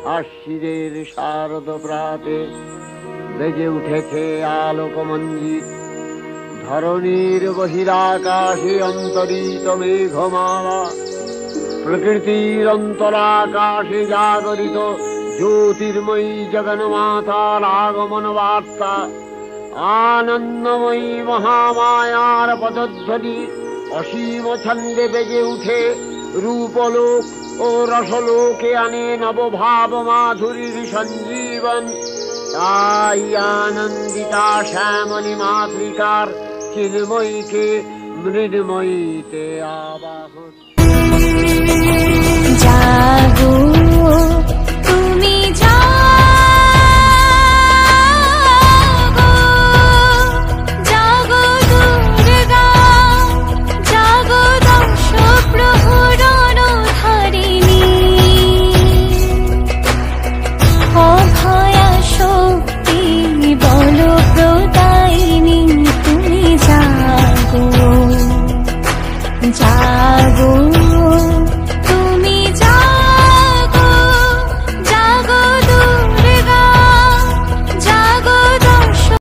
আশ্বিনের শারদ প্রাতে বেজে উঠেছে আলোকমঞ্জিত। ধরণীর বহিরাকাশে অন্তরিত মেঘমালা, প্রকৃতির অন্তরাকাশে জাগরিত জ্যোতির্ময়ী জগন্মাতার আগমন বার্তা। আনন্দময়ী মহামায়ার পদধ্বনি অসীম ছন্দে বেজে উঠে রূপলোক ও রসলোকে আনে নবভাব মাধুরীর সঞ্জীবন। তাই আনন্দিতা শ্যামলী মাতৃকার চিন্ময়ীকে মৃন্ময়ীতে আবাহন।